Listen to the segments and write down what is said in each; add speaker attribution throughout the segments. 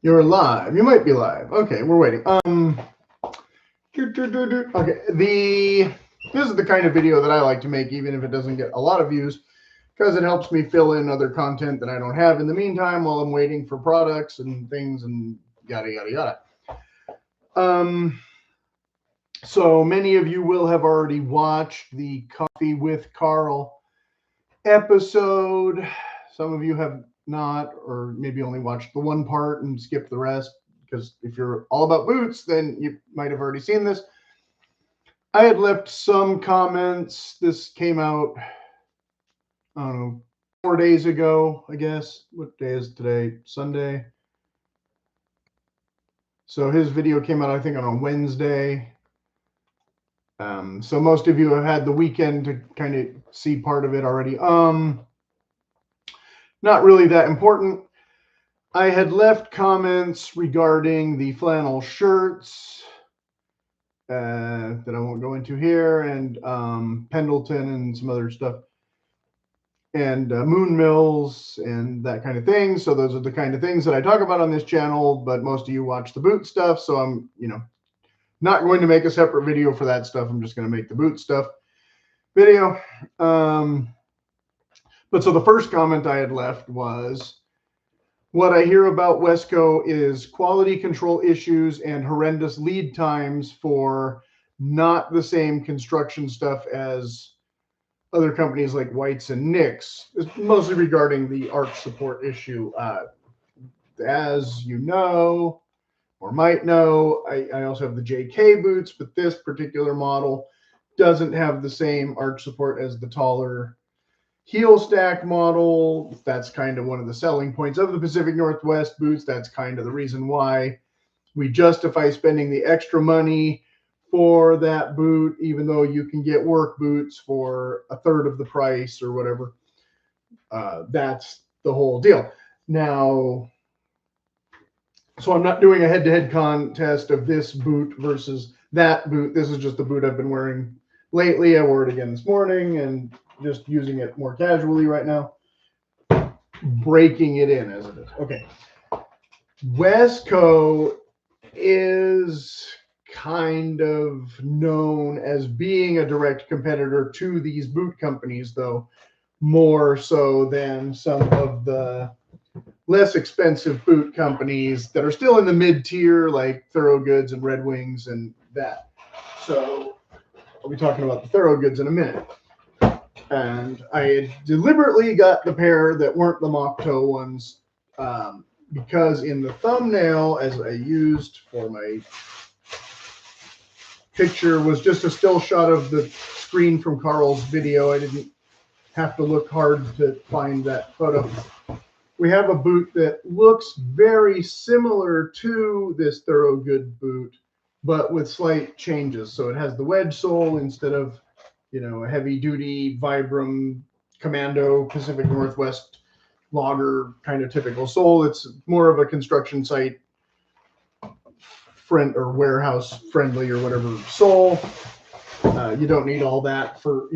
Speaker 1: You're live. You might be live. Okay, we're waiting. Okay, this is the kind of video that I like to make, even if it doesn't get a lot of views, because it helps me fill in other content that I don't have in the meantime while I'm waiting for products and things and yada yada yada. So many of you will have already watched the Coffee with Carl episode. Some of you have not, or maybe only watched the one part and skipped the rest, because if you're all about boots, then you might have already seen this. I had left some comments. This came out, I don't know, 4 days ago, I guess. What day is today? Sunday. So his video came out, I think, on a Wednesday. So most of you have had the weekend to kind of see part of it already. Not really that important. I had left comments regarding the flannel shirts that I won't go into here, and Pendleton and some other stuff, and moon mills and that kind of thing. So those are the kind of things that I talk about on this channel, but most of you watch the boot stuff, so I'm, not going to make a separate video for that stuff. I'm just going to make the boot stuff video. But so the first comment I had left was, what I hear about Wesco is quality control issues and horrendous lead times for not the same construction stuff as other companies like White's and Nick's. It's mostly regarding the arch support issue. As you know, or might know, I also have the JK boots, but this particular model doesn't have the same arch support as the taller heel stack model. That's kind of one of the selling points of the Pacific Northwest boots. That's kind of the reason why we justify spending the extra money for that boot, even though you can get work boots for a third of the price or whatever. That's the whole deal. Now, so I'm not doing a head-to-head contest of this boot versus that boot. This is just the boot I've been wearing lately. I wore it again this morning and just using it more casually right now, breaking it in as it is. Okay. Wesco is kind of known as being a direct competitor to these boot companies, though, more so than some of the less expensive boot companies that are still in the mid-tier, like Thorogoods and Red Wings and that. So I'll be talking about the Thorogoods in a minute. And I had deliberately got the pair that weren't the Moc Toe ones, because in the thumbnail, as I used for my picture, was just a still shot of the screen from Carl's video. I didn't have to look hard to find that photo. We have a boot that looks very similar to this Thorogood boot, but with slight changes. So it has the wedge sole instead of, a heavy-duty Vibram Commando Pacific Northwest logger kind of typical sole. It's more of a construction site friend or warehouse friendly or whatever sole. You don't need all that for,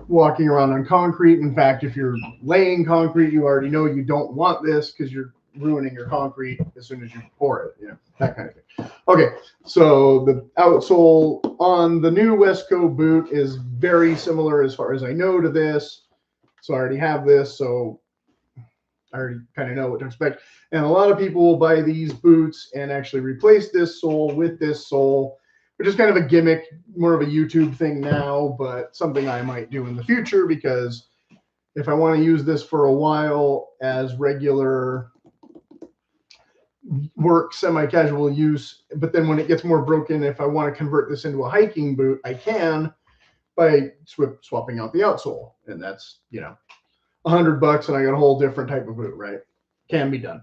Speaker 1: walking around on concrete. In fact, if you're laying concrete, you already know you don't want this because you're ruining your concrete as soon as you pour it, that kind of thing. Okay, so the outsole on the new Wesco boot is very similar as far as I know to this. So I already have this, so I already kind of know what to expect. And a lot of people will buy these boots and actually replace this sole with this sole, which is kind of a gimmick, more of a YouTube thing now, but something I might do in the future, because if I want to use this for a while as regular work, semi-casual use, but then when it gets more broken, if I want to convert this into a hiking boot, I can by swapping out the outsole. And that's, $100 and I got a whole different type of boot, right? Can be done.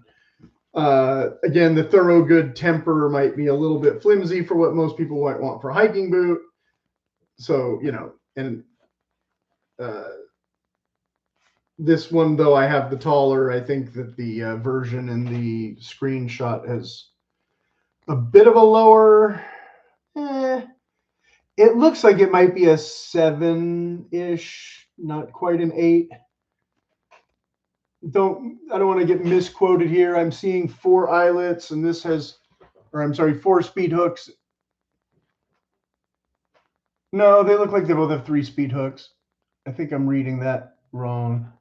Speaker 1: Again, the Thorogood temper might be a little bit flimsy for what most people might want for a hiking boot. So, and this one, though, I have the taller. I think that the version in the screenshot has a bit of a lower. It looks like it might be a 7-ish, not quite an 8. I don't want to get misquoted here. I'm seeing 4 eyelets, and this has, or I'm sorry, 4 speed hooks. No, they look like they both have 3 speed hooks. I think I'm reading that wrong.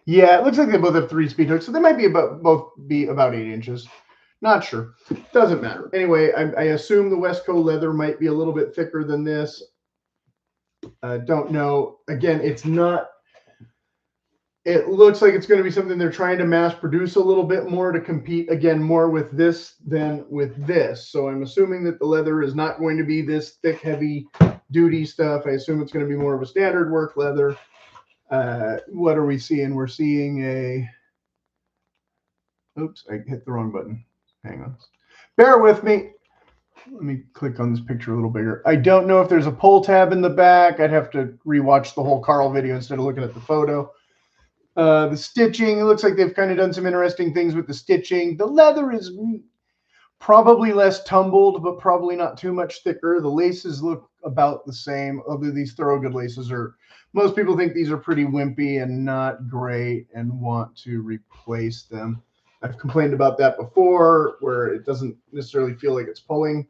Speaker 1: Yeah, it looks like they both have 3 speed hooks, so they might be both be about 8 inches. Not sure. Doesn't matter. Anyway, I assume the Wesco leather might be a little bit thicker than this. Don't know. Again, it's not. It looks like it's going to be something they're trying to mass produce a little bit more to compete, again, more with this than with this. So I'm assuming that the leather is not going to be this thick, heavy duty stuff. I assume it's going to be more of a standard work leather. What are we seeing? We're seeing a, oops, I hit the wrong button. Hang on. Bear with me. Let me click on this picture a little bigger. I don't know if there's a pull tab in the back. I'd have to rewatch the whole Carl video instead of looking at the photo. The stitching, it looks like they've kind of done some interesting things with the stitching. The leather is probably less tumbled, but probably not too much thicker. The laces look about the same, although these Thorogood laces are, most people think these are pretty wimpy and not great and want to replace them. I've complained about that before, where it doesn't necessarily feel like it's pulling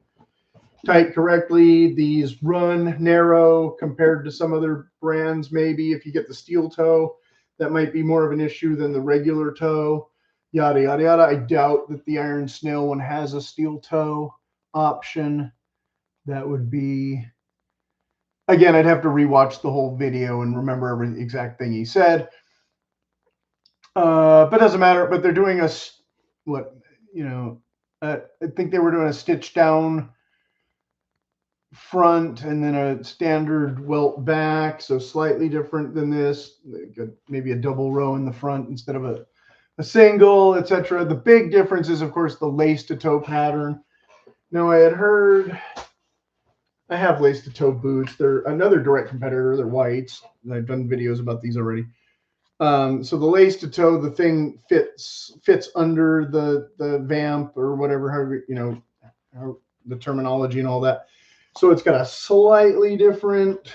Speaker 1: tight correctly. These run narrow compared to some other brands. Maybe if you get the steel toe, that might be more of an issue than the regular toe. Yada, yada, yada. I doubt that the Iron Snail one has a steel toe option. That would be, again, I'd have to rewatch the whole video and remember every exact thing he said. But it doesn't matter. But they're doing a, what, you know, I think they were doing a stitch down front and then a standard welt back, so slightly different than this. Maybe a double row in the front instead of a single, etc. The big difference is, of course, the lace to toe pattern. Now, I had heard, I have lace to toe boots. They're another direct competitor. They're whites. I've done videos about these already. So the lace to toe, the thing fits under the vamp or whatever, however, you know, how the terminology and all that. So it's got a slightly different,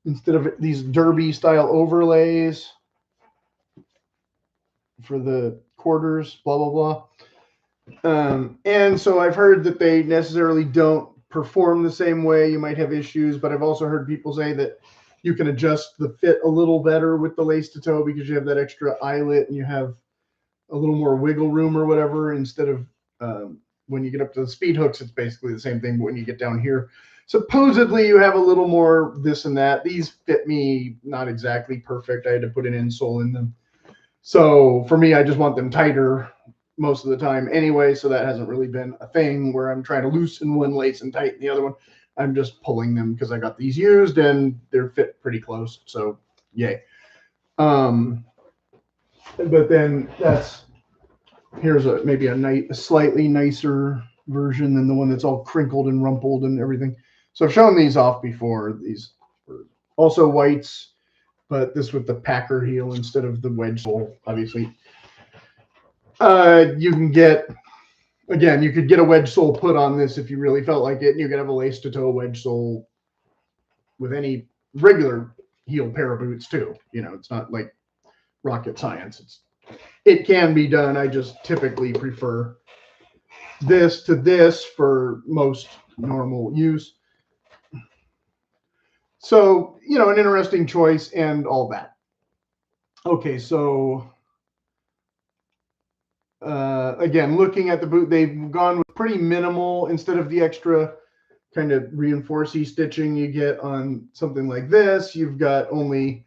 Speaker 1: instead of these derby style overlays for the quarters, blah, blah, blah. And so I've heard that they necessarily don't perform the same way. You might have issues, but I've also heard people say that you can adjust the fit a little better with the lace to toe because you have that extra eyelet and you have a little more wiggle room or whatever, instead of when you get up to the speed hooks, it's basically the same thing. But when you get down here, supposedly you have a little more this and that. These fit me not exactly perfect. I had to put an insole in them. So for me, I just want them tighter most of the time anyway. So that hasn't really been a thing where I'm trying to loosen one lace and tighten the other one. I'm just pulling them because I got these used and they're fit pretty close. So yay. But then that's, here's maybe a slightly nicer version than the one that's all crinkled and rumpled and everything. So I've shown these off before. These were also whites, but this with the packer heel instead of the wedge sole, obviously. You can get, again, you could get a wedge sole put on this if you really felt like it, and you could have a lace to toe wedge sole with any regular heel pair of boots too. You know, it's not like rocket science. It can be done. I just typically prefer this to this for most normal use. So, you know, an interesting choice and all that. Okay, so again, looking at the boot, they've gone with pretty minimal instead of the extra kind of reinforcey stitching you get on something like this. You've got only,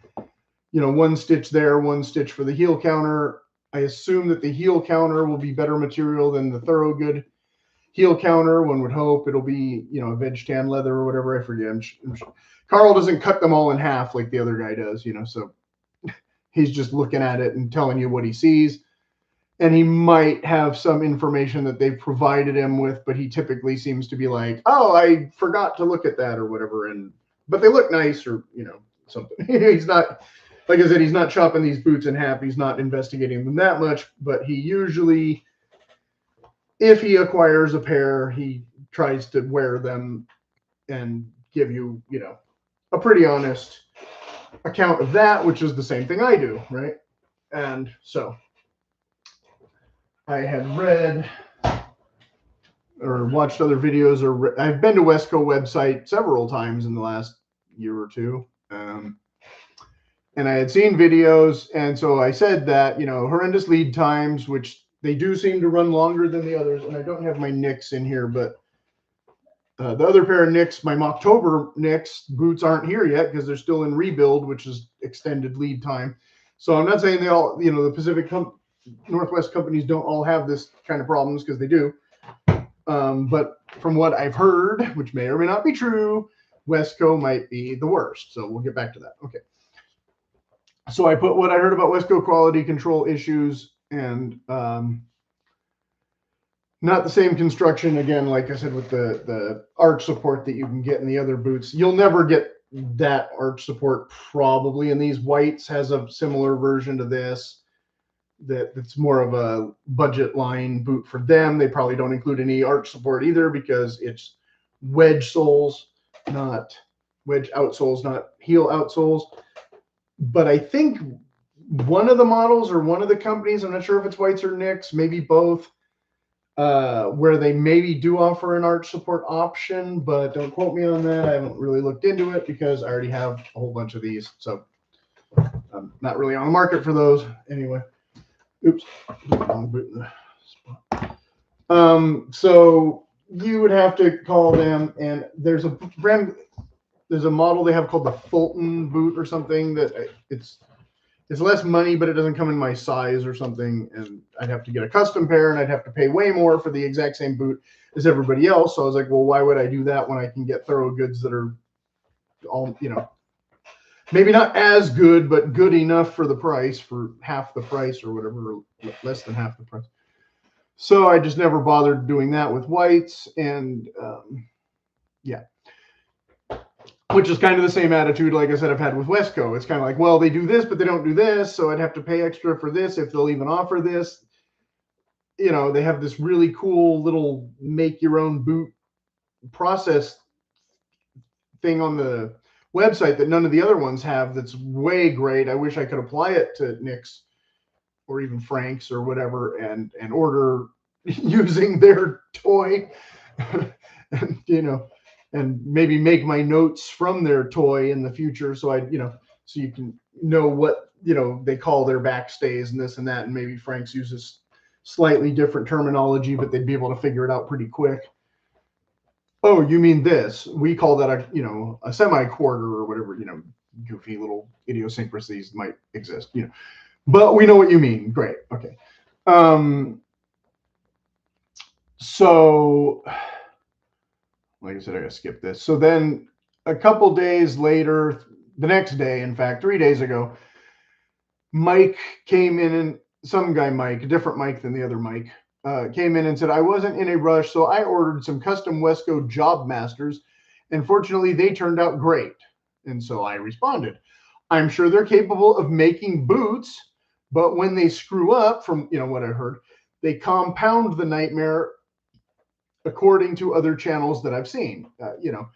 Speaker 1: you know, one stitch there, one stitch for the heel counter. I assume that the heel counter will be better material than the Thorogood heel counter. One would hope it'll be, you know, a veg tan leather or whatever. I forget. Carl doesn't cut them all in half like the other guy does, you know, so he's just looking at it and telling you what he sees. And he might have some information that they've provided him with, but he typically seems to be like, oh, I forgot to look at that or whatever. But they look nice or, you know, something. He's not, like I said, he's not chopping these boots in half. He's not investigating them that much, but he usually, if he acquires a pair, he tries to wear them and give you, you know, a pretty honest account of that, which is the same thing I do, right? And so I had read or watched other videos, or I've been to Wesco website several times in the last year or two. And I had seen videos, and so I said that, you know, horrendous lead times, which they do seem to run longer than the others. And I don't have my NEIGHs in here, but the other pair of NEIGHs, my MocToeBer NEIGHs boots aren't here yet because they're still in rebuild, which is extended lead time. So I'm not saying they all, you know, the Pacific Northwest companies don't all have this kind of problems, because they do. But from what I've heard, which may or may not be true, Wesco might be the worst. So we'll get back to that. Okay. So I put what I heard about Wesco quality control issues, and not the same construction. Again, like I said, with the arch support that you can get in the other boots, you'll never get that arch support probably. And these whites has a similar version to this that's more of a budget line boot for them. They probably don't include any arch support either, because it's wedge soles, not wedge outsoles, not heel outsoles. But I think one of the models or one of the companies, I'm not sure if it's whites or NEIGHs, maybe both, where they maybe do offer an arch support option, but don't quote me on that. I haven't really looked into it because I already have a whole bunch of these. So I'm not really on the market for those anyway. Oops. So you would have to call them, and there's a brand, there's a model they have called the Fulton boot or something, that it's less money, but it doesn't come in my size or something, and I'd have to get a custom pair, and I'd have to pay way more for the exact same boot as everybody else. So I was like, well, why would I do that when I can get thorough goods that are all, you know, maybe not as good, but good enough for the price, for half the price or whatever, or less than half the price. So I just never bothered doing that with whites, and yeah. Which is kind of the same attitude, like I said, I've had with Wesco. It's kind of like, well, they do this, but they don't do this, so I'd have to pay extra for this if they'll even offer this. You know, they have this really cool little make your own boot process thing on the website that none of the other ones have. That's way great. I wish I could apply it to NEIGHs or even Frank's or whatever, and order using their toy. And, you know, and maybe make my notes from their toy in the future. So I, you know, so you can know what, you know, they call their backstays and this and that. And maybe Frank's uses slightly different terminology, but they'd be able to figure it out pretty quick. Oh, you mean this? We call that a, you know, a semi-quarter or whatever, you know, goofy little idiosyncrasies might exist, you know, but we know what you mean. Great. Okay. So like I said, I gotta skip this. So then a couple days later, the next day, in fact, 3 days ago, Mike came in, and some guy, Mike, a different Mike than the other Mike, came in and said, I wasn't in a rush, so I ordered some custom Wesco Jobmasters, and fortunately they turned out great. And so I responded, I'm sure they're capable of making boots, but when they screw up, from, you know, what I heard, they compound the nightmare according to other channels that I've seen, you know,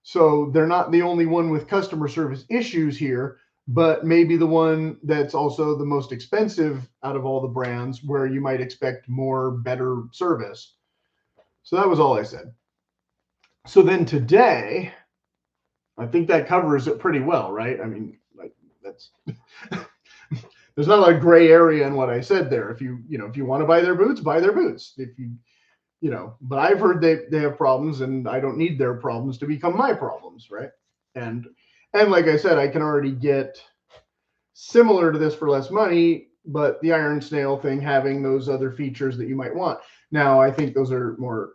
Speaker 1: so they're not the only one with customer service issues here, but maybe the one that's also the most expensive out of all the brands, where you might expect more better service. So that was all I said. So then today, I think that covers it pretty well, right? I mean, like, that's there's not a gray area in what I said there. If you know, if you want to buy their boots, buy their boots. If you know, but I've heard they have problems, and I don't need their problems to become my problems, right? And like I said, I can already get similar to this for less money, but the Iron Snail thing having those other features that you might want. Now, I think those are more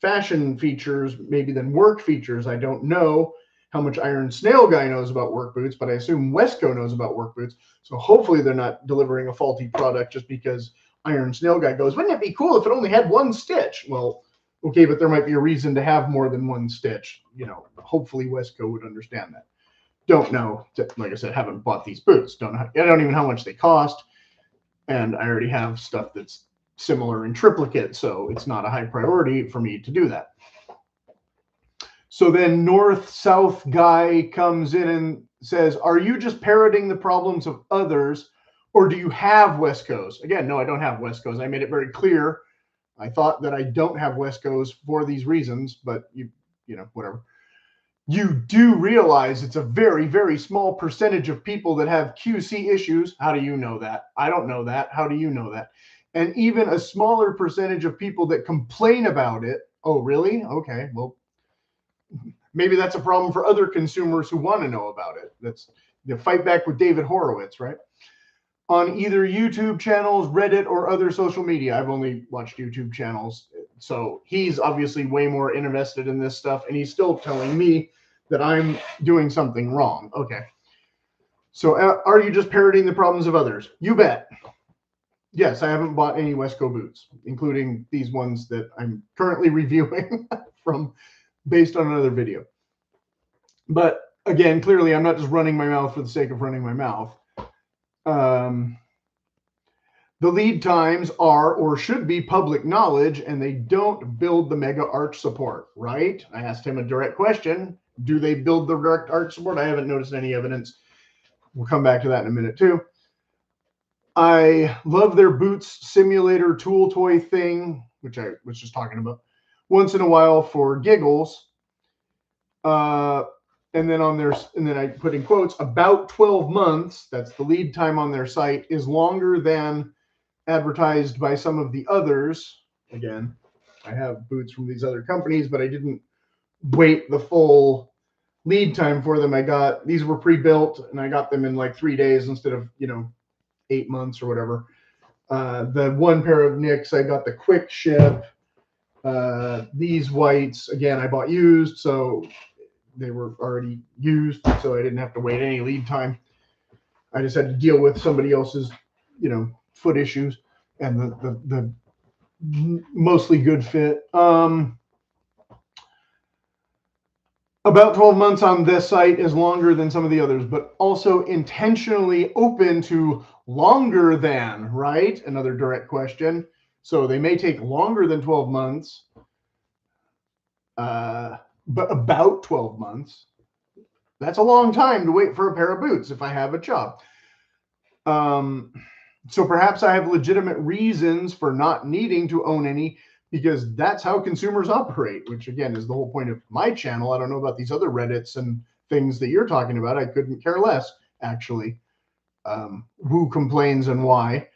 Speaker 1: fashion features maybe than work features. I don't know how much Iron Snail guy knows about work boots, but I assume Wesco knows about work boots. So hopefully they're not delivering a faulty product just because Iron Snail guy goes, wouldn't it be cool if it only had one stitch? Well, okay, but there might be a reason to have more than one stitch. You know, hopefully Wesco would understand that. Don't know. Like I said, haven't bought these boots. I don't even know how much they cost. And I already have stuff that's similar in triplicate, so it's not a high priority for me to do that. So then north-south guy comes in and says, are you just parroting the problems of others, Or do you have Wescos? Again, no, I don't have Wescos. I made it very clear. I thought that I don't have Wescos for these reasons, but you know, whatever. You do realize it's a very, very small percentage of people that have QC issues. How do you know that? I don't know that. How do you know that? And even a smaller percentage of people that complain about it. Oh, really? Okay, well, maybe that's a problem for other consumers who want to know about it. That's the fight back with David Horowitz, right? On either YouTube channels, Reddit, or other social media. I've only watched YouTube channels. So he's obviously way more invested in this stuff, and he's still telling me that I'm doing something wrong. Okay. So are you just parroting the problems of others? You bet. Yes, I haven't bought any Wesco boots, including these ones that I'm currently reviewing from based on another video. But again, clearly I'm not just running my mouth for the sake of running my mouth. The lead times are or should be public knowledge, and they don't build the mega arch support, right? I asked him a direct question. Do they build the direct arch support? I haven't noticed any evidence. We'll come back to that in a minute too. I love their boots simulator tool toy thing, which I was just talking about, once in a while for giggles. And then I put in quotes, about 12 months, that's the lead time on their site, is longer than advertised by some of the others. Again, I have boots from these other companies, but I didn't wait the full lead time for them. These were pre-built, and I got them in like 3 days instead of, 8 months or whatever. The one pair of Knicks, I got the quick ship. These whites, again, I bought used, so they were already used, so I didn't have to wait any lead time. I just had to deal with somebody else's, foot issues and the mostly good fit. About 12 months on this site is longer than some of the others, but also intentionally open to longer than, right? Another direct question. So they may take longer than 12 months, but about 12 months. That's a long time to wait for a pair of boots if I have a job. So perhaps I have legitimate reasons for not needing to own any, because that's how consumers operate, which again is the whole point of my channel. I don't know about these other Reddits and things that you're talking about. I couldn't care less, actually, who complains and why.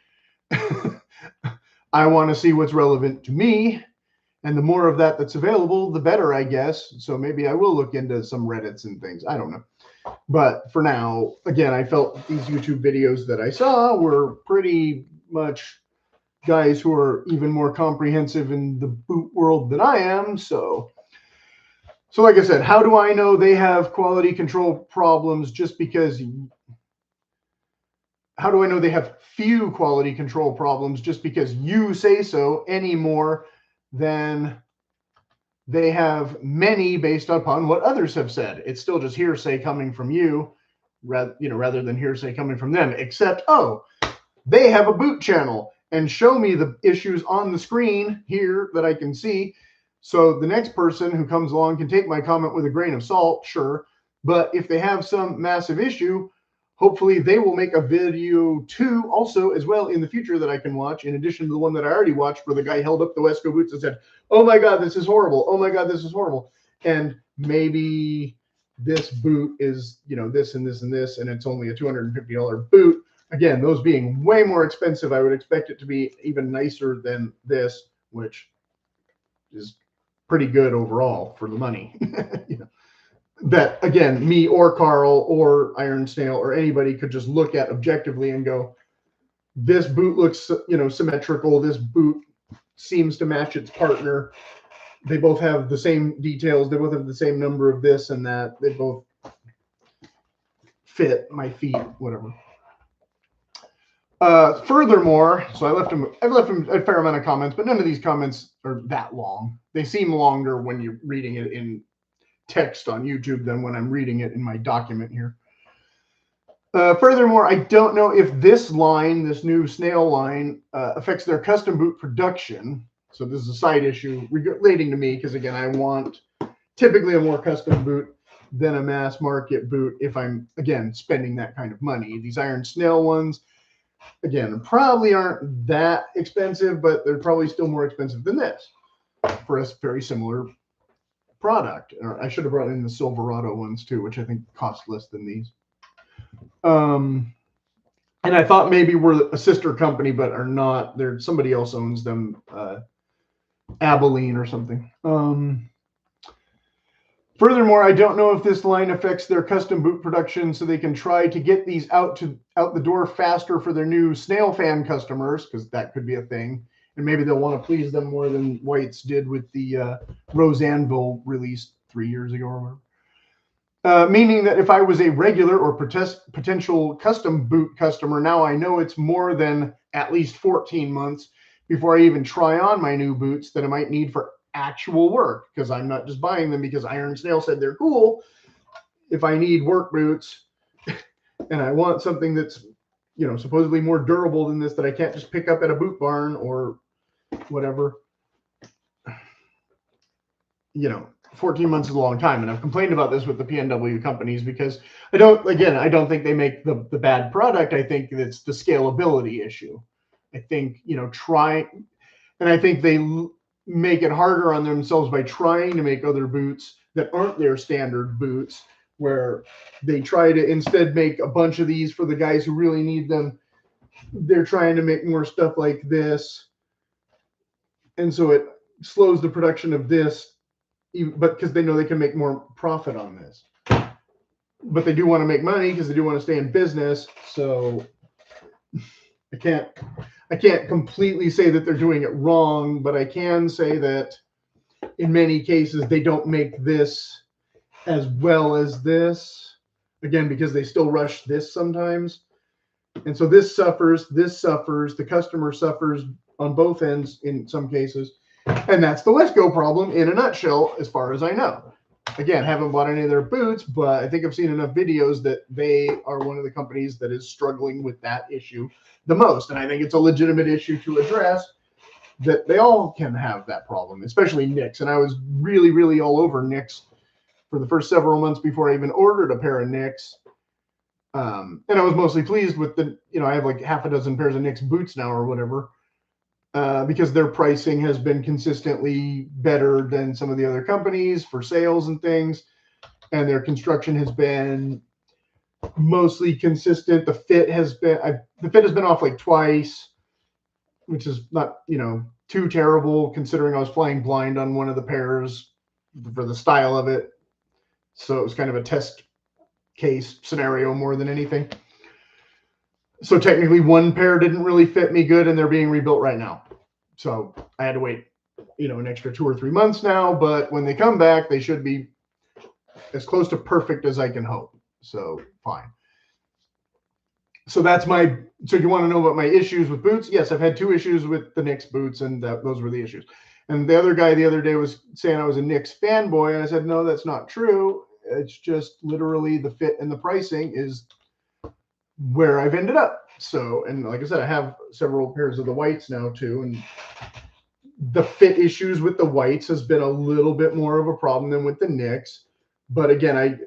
Speaker 1: I want to see what's relevant to me, and the more of that that's available, the better, I guess. So maybe I will look into some Reddits and things. I don't know. But for now, again, I felt these YouTube videos that I saw were pretty much guys who are even more comprehensive in the boot world than I am. So like I said, how do I know they have quality control problems just because? How do I know they have few quality control problems just because you say so, any more than they have many based upon what others have said? It's still just hearsay coming from you, rather than hearsay coming from them, except, oh, they have a boot channel and show me the issues on the screen here that I can see. So the next person who comes along can take my comment with a grain of salt, sure. But if they have some massive issue, hopefully they will make a video too also as well in the future that I can watch, in addition to the one that I already watched where the guy held up the Wesco boots and said, oh my God, this is horrible. Oh my God, this is horrible. And maybe this boot is, this and this and this, and it's only a $250 boot. Again, those being way more expensive, I would expect it to be even nicer than this, which is pretty good overall for the money. That, again, me or Carl or Iron Snail or anybody could just look at objectively and go, this boot looks, symmetrical. This boot seems to match its partner. They both have the same details. They both have the same number of this and that. They both fit my feet, whatever. Furthermore, so I've left him a fair amount of comments, but none of these comments are that long. They seem longer when you're reading it in text on YouTube than when I'm reading it in my document here. Furthermore, I don't know if this line, this new Snail line, affects their custom boot production. So this is a side issue relating to me, because again, I want typically a more custom boot than a mass market boot if I'm, again, spending that kind of money. These Iron Snail ones again, probably aren't that expensive, but they're probably still more expensive than this for a very similar product. Or I should have brought in the Silverado ones too, which I think cost less than these. And I thought maybe we're a sister company, but are not. They're somebody else owns them, Abilene or something. Furthermore, I don't know if this line affects their custom boot production, so they can try to get these out the door faster for their new Snail fan customers, because that could be a thing. And maybe they'll want to please them more than Whites did with the Roseanville release 3 years ago or whatever. Meaning that if I was a regular or potential custom boot customer, now I know it's more than at least 14 months before I even try on my new boots that I might need for actual work, because I'm not just buying them because Iron Snail said they're cool. If I need work boots and I want something that's, you know, supposedly more durable than this, that I can't just pick up at a boot barn or whatever, you know, 14 months is a long time. And I've complained about this with the PNW companies because I don't think they make the bad product. I think it's the scalability issue. I think, you know, and I think they make it harder on themselves by trying to make other boots that aren't their standard boots, where they try to instead make a bunch of these for the guys who really need them. They're trying to make more stuff like this. And so it slows the production of this, but because they know they can make more profit on this. But they do want to make money because they do want to stay in business. So I can't completely say that they're doing it wrong, but I can say that in many cases they don't make this as well as this, again, because they still rush this sometimes. And so this suffers, the customer suffers on both ends in some cases. And that's the Wesco problem in a nutshell, as far as I know. Again, haven't bought any of their boots, but I think I've seen enough videos that they are one of the companies that is struggling with that issue the most. And I think it's a legitimate issue to address, that they all can have that problem, especially NEIGH. And I was really, really all over NEIGH for the first several months before I even ordered a pair of NEIGH. And I was mostly pleased with the, you know, I have like half a dozen pairs of NEIGH boots now or whatever, because their pricing has been consistently better than some of the other companies for sales and things. And their construction has been mostly consistent. The fit has been off like twice, which is not, you know, too terrible considering I was flying blind on one of the pairs for the style of it. So it was kind of a test case scenario more than anything. So technically one pair didn't really fit me good, and they're being rebuilt right now. So I had to wait, you know, an extra 2 or 3 months now, but when they come back, they should be as close to perfect as I can hope. So fine. So so you want to know about my issues with boots? Yes, I've had 2 issues with the NEIGH boots, and those were the issues. And the other guy the other day was saying I was a NEIGH fanboy, and I said, no, that's not true. It's just literally the fit and the pricing is where I've ended up. So, and like I said, I have several pairs of the whites now too, and the fit issues with the whites has been a little bit more of a problem than with the NEIGHs. But again, I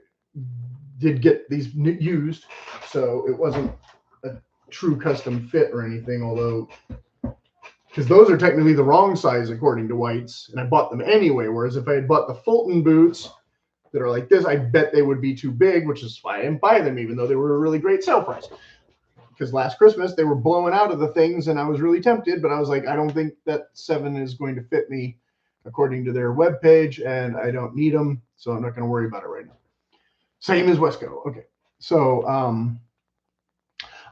Speaker 1: did get these used, so it wasn't a true custom fit or anything, although, because those are technically the wrong size according to whites, and I bought them anyway. Whereas if I had bought the Fulton boots that are like this, I bet they would be too big, which is why I didn't buy them, even though they were a really great sale price. Because last Christmas they were blowing out of the things, and I was really tempted, but I was like, I don't think that 7 is going to fit me according to their webpage, and I don't need them, so I'm not going to worry about it right now. Same as Wesco. Okay, so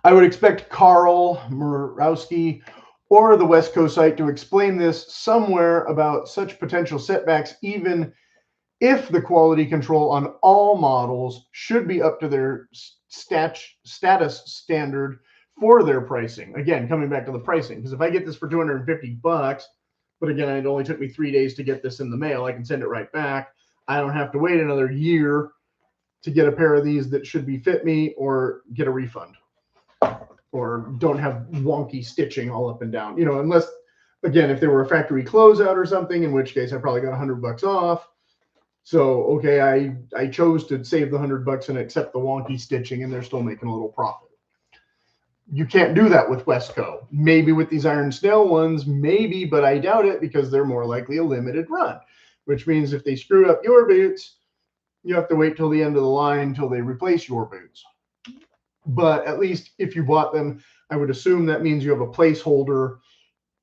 Speaker 1: I would expect Carl Murawski or the Wesco site to explain this somewhere about such potential setbacks, even if the quality control on all models should be up to their status standard for their pricing. Again, coming back to the pricing, because if I get this for $250, but again, it only took me 3 days to get this in the mail, I can send it right back. I don't have to wait another year to get a pair of these that should be fit me, or get a refund, or don't have wonky stitching all up and down, you know, unless, again, if they were a factory closeout or something, in which case I probably got $100 off. So, okay, I chose to save the $100 and accept the wonky stitching, and they're still making a little profit. You can't do that with Wesco. Maybe with these Iron Snail ones, maybe, but I doubt it because they're more likely a limited run, which means if they screw up your boots, you have to wait till the end of the line till they replace your boots. But at least if you bought them, I would assume that means you have a placeholder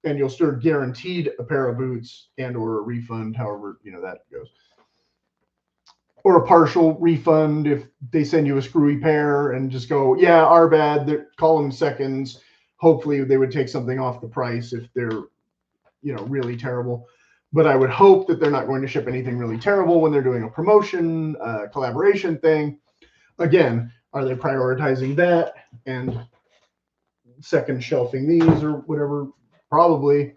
Speaker 1: and you'll still guaranteed a pair of boots and or a refund, however, that goes. Or a partial refund if they send you a screwy pair and just go, yeah, our bad, call them seconds. Hopefully they would take something off the price if they're, really terrible. But I would hope that they're not going to ship anything really terrible when they're doing a promotion, collaboration thing. Again, are they prioritizing that and second shelving these or whatever? Probably.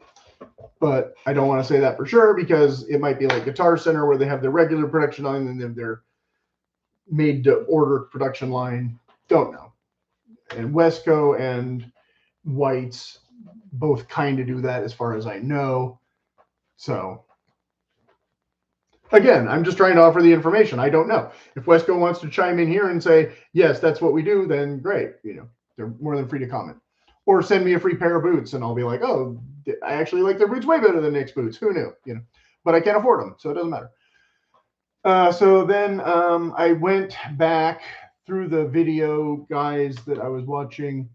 Speaker 1: But I don't want to say that for sure because it might be like Guitar Center where they have their regular production line and then their made to order production line. Don't know. And Wesco and White's both kind of do that as far as I know. So again, I'm just trying to offer the information. I don't know. If Wesco wants to chime in here and say, yes, that's what we do, then great. They're more than free to comment. Or send me a free pair of boots and I'll be like, oh, I actually like their boots way better than Nick's boots. Who knew? But I can't afford them, so it doesn't matter. So then I went back through the video, guys, that I was watching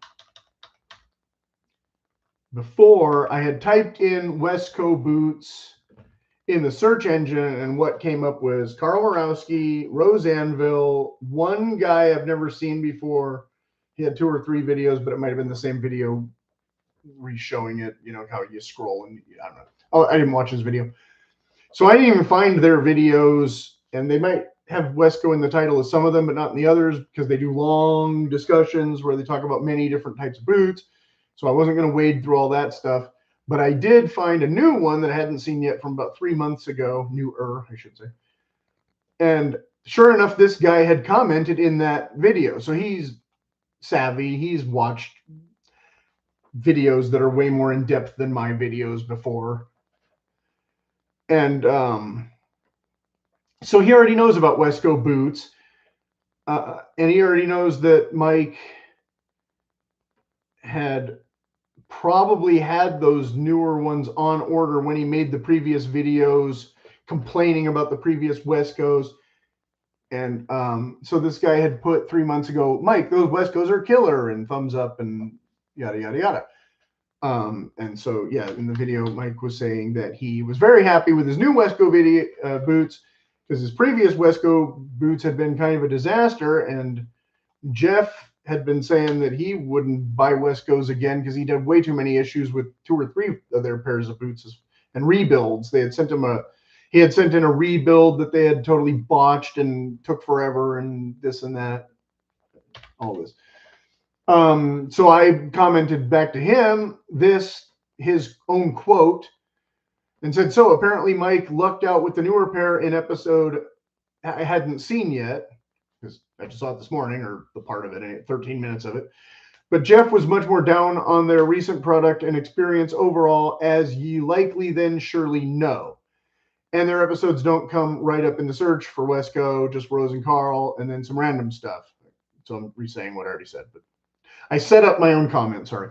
Speaker 1: before. I had typed in Wesco boots in the search engine, and what came up was Carl Morawski, Rose Anvil, one guy I've never seen before. He had 2 or 3 videos, but it might have been the same video re-showing it, how you scroll and I don't know. Oh, I didn't watch his video. So I didn't even find their videos, and they might have Wesco in the title of some of them, but not in the others because they do long discussions where they talk about many different types of boots. So I wasn't going to wade through all that stuff. But I did find a new one that I hadn't seen yet from about 3 months ago, newer, I should say. And sure enough, this guy had commented in that video. So he's savvy. He's watched videos that are way more in depth than my videos before. And so he already knows about Wesco boots. And he already knows that Mike had probably had those newer ones on order when he made the previous videos complaining about the previous Wescos. And so this guy had put 3 months ago, Mike, those Wescos are killer, and thumbs up and yada, yada, yada. And so, yeah, in the video, Mike was saying that he was very happy with his new Wesco video boots because his previous Wesco boots had been kind of a disaster. And Jeff had been saying that he wouldn't buy Wescos again because he'd had way too many issues with 2 or 3 of their pairs of boots and rebuilds. They had sent him he had sent in a rebuild that they had totally botched and took forever and this and that, all this. So I commented back to him his own quote, and said, so apparently Mike lucked out with the newer pair in episode I hadn't seen yet, because I just saw it this morning, or the part of it, 13 minutes of it. But Jeff was much more down on their recent product and experience overall, as ye likely then surely know. And their episodes don't come right up in the search for Wesco, just Rose and Carl, and then some random stuff. So I'm re-saying what I already said, but I set up my own comment, sorry.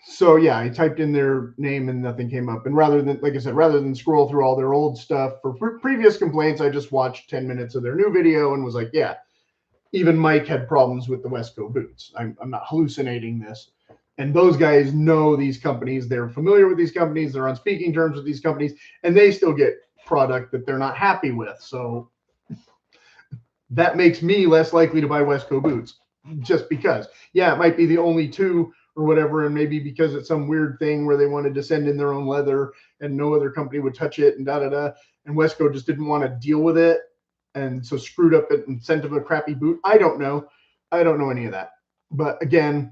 Speaker 1: So yeah, I typed in their name and nothing came up. And rather than, like I said, rather than scroll through all their old stuff for previous complaints, I just watched 10 minutes of their new video and was like, yeah, even Mike had problems with the Wesco boots. I'm not hallucinating this. And those guys know these companies. They're familiar with these companies. They're on speaking terms with these companies, and they still get product that they're not happy with. So that makes me less likely to buy Wesco boots just because. Yeah, it might be the only 2 or whatever, and maybe because it's some weird thing where they wanted to send in their own leather and no other company would touch it and da-da-da, and Wesco just didn't want to deal with it, and so screwed up it and sent them a crappy boot. I don't know. I don't know any of that. But again,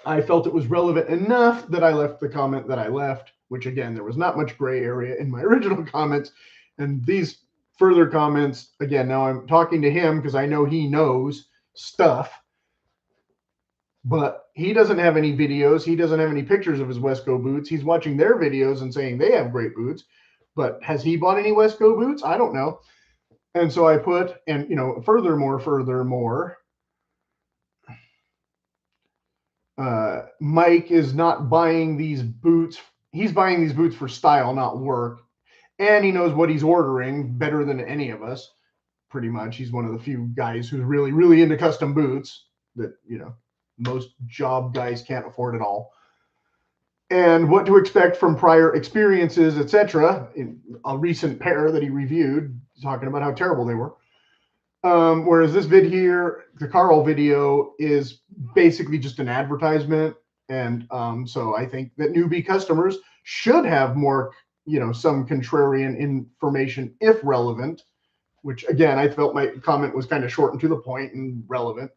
Speaker 1: I felt it was relevant enough that I left the comment that I left, which again, there was not much gray area in my original comments. And these further comments, again, now I'm talking to him because I know he knows stuff, but he doesn't have any videos. He doesn't have any pictures of his Wesco boots. He's watching their videos and saying they have great boots, but has he bought any Wesco boots? I don't know. And so I put, and furthermore, Mike is not buying these boots. He's buying these boots for style, not work. And he knows what he's ordering better than any of us, pretty much. He's one of the few guys who's really, really into custom boots that, you know, most job guys can't afford at all. And what to expect from prior experiences, etc. In a recent pair that he reviewed, talking about how terrible they were. Whereas this vid here, the Carl video, is basically just an advertisement. And so I think that newbie customers should have more, you know, some contrarian information if relevant, which again, I felt my comment was kind of short and to the point and relevant.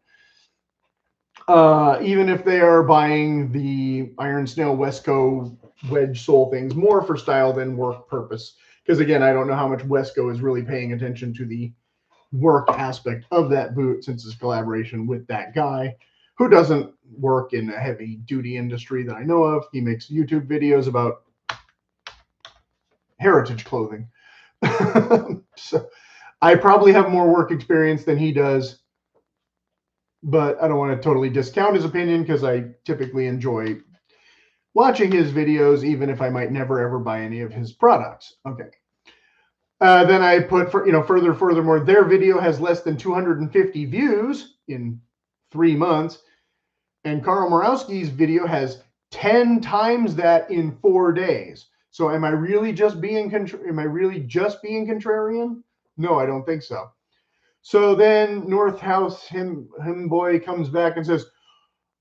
Speaker 1: Even if they are buying the Snail Wesco wedge sole things more for style than work purpose. Because again, I don't know how much Wesco is really paying attention to the work aspect of that boot, since it's collaboration with that guy who doesn't work in a heavy duty industry that I know of. He makes YouTube videos about heritage clothing. So I probably have more work experience than he does, but I don't want to totally discount his opinion because I typically enjoy watching his videos, even if I might never ever buy any of his products. Okay. Then I put, furthermore, their video has less than 250 views in 3 months, and Carl Morawski's video has 10 times that in 4 days. So am I really just being contrarian? No, I don't think so. So then Northhouse him boy comes back and says,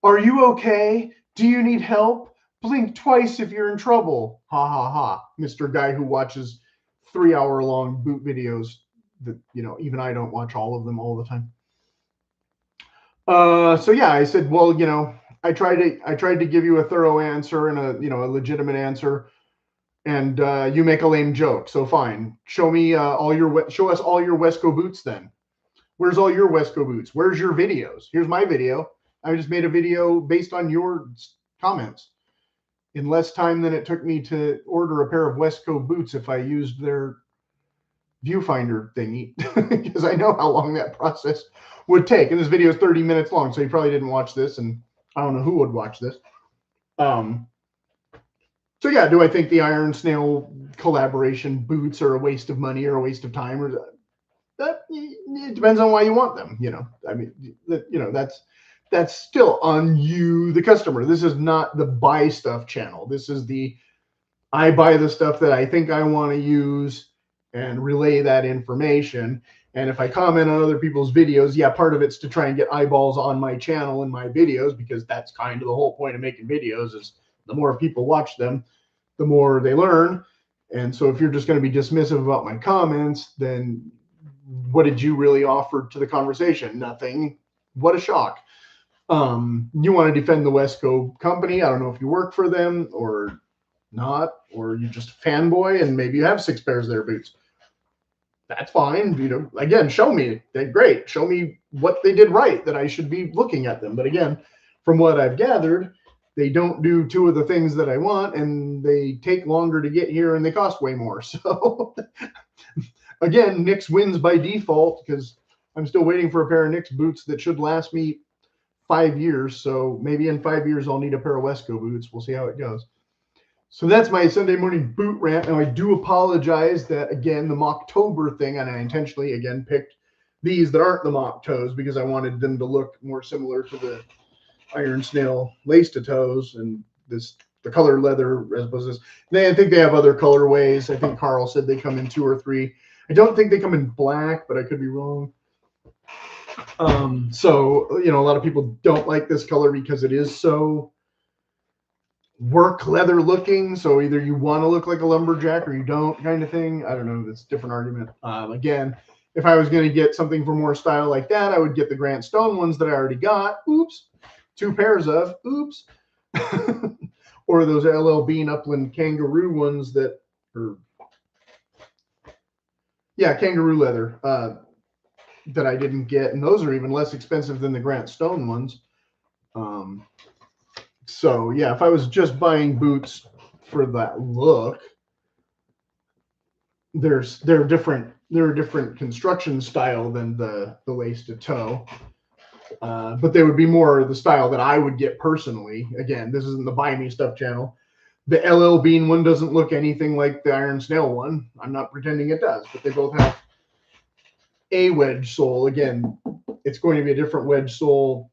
Speaker 1: "Are you okay? Do you need help? Blink twice if you're in trouble." Ha ha ha. Mr. Guy who watches 3-hour-long boot videos that, you know, even I don't watch all of them all the time. So yeah, I said, well, you know, I tried to give you a thorough answer and a legitimate answer, and you make a lame joke. So fine, show us all your Wesco boots then. Where's all your Wesco boots? Where's your videos? Here's my video. I just made a video based on your comments in less time than it took me to order a pair of Wesco boots if I used their viewfinder thingy, because I know how long that process would take. And this video is 30 minutes long, so you probably didn't watch this, and I don't know who would watch this. So yeah, do I think the Iron Snail collaboration boots are a waste of money or a waste of time? Or that it depends on why you want them. You know, I mean, that's still on you, the customer. This is not the buy stuff channel. This is the I buy the stuff that I think I want to use and relay that information. And if I comment on other people's videos, yeah, part of it's to try and get eyeballs on my channel and my videos, because that's kind of the whole point of making videos, is the more people watch them, the more they learn. And so if you're just going to be dismissive about my comments, then what did you really offer to the conversation? Nothing. What a shock. You want to defend the Wesco company. I don't know if you work for them or not, or you just fanboy and maybe you have 6 pairs of their boots. That's fine. You know, again, show me. Great. Show me what they did right that I should be looking at them. But again, from what I've gathered, they don't do 2 of the things that I want, and they take longer to get here, and they cost way more. So again, NEIGH wins by default, because I'm still waiting for a pair of NEIGH boots that should last me 5 years. So maybe in 5 years, I'll need a pair of Wesco boots. We'll see how it goes. So that's my Sunday morning boot rant. Now, I do apologize that, again, the MocToeBer thing, and I intentionally, again, picked these that aren't the Moc Toes because I wanted them to look more similar to the Iron Snail lace-to toes, and the color leather as opposed to this. I think they have other colorways. I think Carl said they come in 2 or 3. I don't think they come in black, but I could be wrong. So, you know, a lot of people don't like this color because it is so work leather looking. So either you want to look like a lumberjack or you don't, kind of thing. I don't know. That's a different argument. Again, if I was going to get something for more style like that, I would get the Grant Stone ones that I already got. Oops. 2 pairs of. Oops. Or those LL Bean Upland kangaroo ones that are, yeah, kangaroo leather that I didn't get. And those are even less expensive than the Grant Stone ones. So yeah, if I was just buying boots for that look, they're a different construction style than the lace to toe. But they would be more the style that I would get personally. Again, this isn't the Buy Me Stuff channel. The LL Bean one doesn't look anything like the Iron Snail one. I'm not pretending it does, but they both have a wedge sole. Again, it's going to be a different wedge sole.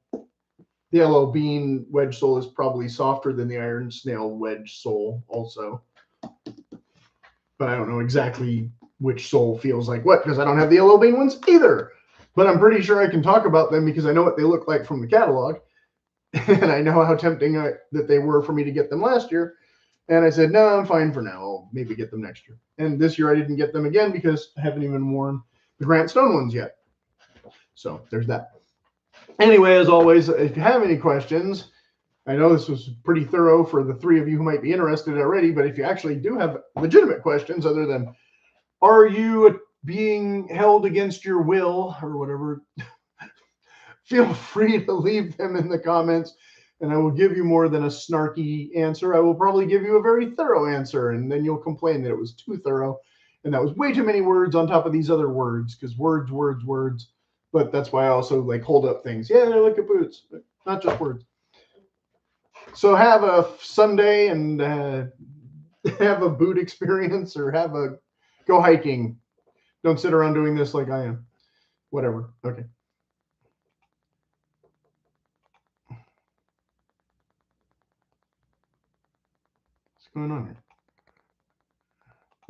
Speaker 1: The LL Bean wedge sole is probably softer than the Iron Snail wedge sole also. But I don't know exactly which sole feels like what, because I don't have the LL Bean ones either. But I'm pretty sure I can talk about them because I know what they look like from the catalog. And I know how tempting that they were for me to get them last year. And I said, no, I'm fine for now. I'll maybe get them next year. And this year I didn't get them again because I haven't even worn the Grant Stone ones yet. So there's that. Anyway, as always, if you have any questions, I know this was pretty thorough for the three of you who might be interested already, but if you actually do have legitimate questions other than, are you being held against your will or whatever, feel free to leave them in the comments. And I will give you more than a snarky answer. I will probably give you a very thorough answer, and then you'll complain that it was too thorough and that was way too many words on top of these other words, because words, words, words. But that's why I also like hold up things. Yeah, look at boots, not just words. So have a Sunday and have a boot experience, or go hiking. Don't sit around doing this like I am. Whatever. Okay. What's going on here?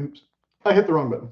Speaker 1: Oops. I hit the wrong button.